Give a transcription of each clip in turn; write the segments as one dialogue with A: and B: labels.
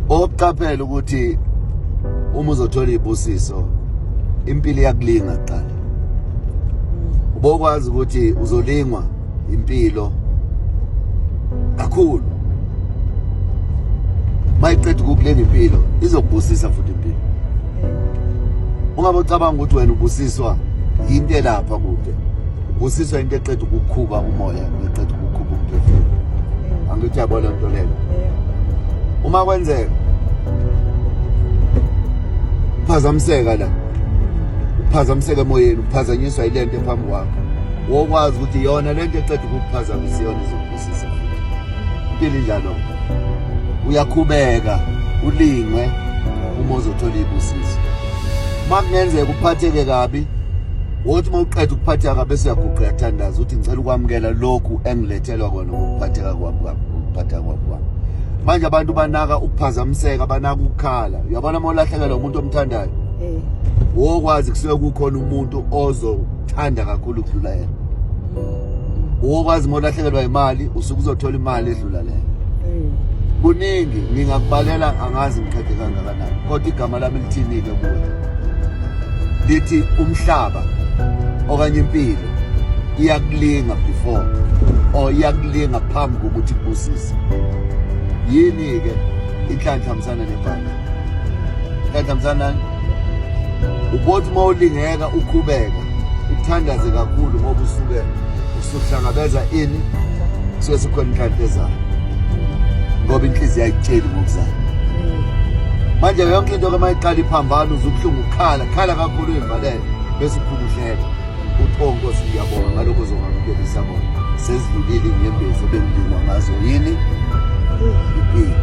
A: Okuqaphela ukuthi uma uzothola ibusiso impilo yakulinga kuqala. Ubokwazi ukuthi uzolingwa impilo kakhulu. Mayiqeda ukukulenga impilo izokubusisa futhi impilo. Ungabe ucabanga ukuthi wena ubusiswa into elapha kude. Ubusiswa into eqeda ukukhuba umoya, eqeda ukukhuba umphefumulo. Angithi yabona into leyo. Uma kwenzeka uphazamiseka la, uphazamiseka emoyeni, uphazanyiswa ilento ephambi kwakho, wokwazi ukuthi yona lento eqeda ukukuphazamisa yona izokubusisa futhi. Impilo njalo uyakhubeka ulingwe uma uzothola ibusiso. Makungenzeka uphatheke kabi, wothi mawuqeda ukuphatheka kabi bese uyaguqa uyathandaza uthi ngicela ukwamukela lokhu engilethelwa kona ngokuphatheka kwami. Manje abantu banaka ukuphazamiseka, banaka ukukhala. Uyabona mawulahlekelwa umuntu omthandayo, wokwazi kusuke kukhona umuntu ozothanda kakhulu ukudlula yena. Wokwazi mawulahlekelwa imali usuke uzothola imali edlula leyo. Kuningi ngingakubalela angazi ngikhethe kangakanani, kodwa igama lami lithini-ke kuwe? Lithi umhlaba okanye impilo iyakulinga before or iyakulinga phambi kokuthi kubusise. Yini-ke inhlanhla msana nebhanga? Inhlanhla msana ubothi mawulingeka ukhubeka uthandaze kakhulu ngoba usuke usuhlangabeza ini kusuke sikhona inhlanhla ezayo ngoba inhliziyo ayitsheli ngokuzayo. Manje yonke into kemayiqala iphambana uzubuhlungu ukhala kakhulu uyivalele bese uphuma uhleka uthi Nkosi ngiyabonga ngalokho uzongamukela isabona sezidlulile inyembezi ebengilingwa ngazo yini impilo.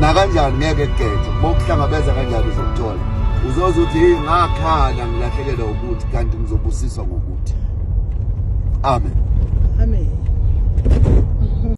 A: Na kanjani ngeke kugethe bokuhlangabeza kanjani uzokuthola uzoza uthi ngakhala ngilahlekelwa ukuthi kanti ngizobusiswa ngokuthi. Amen.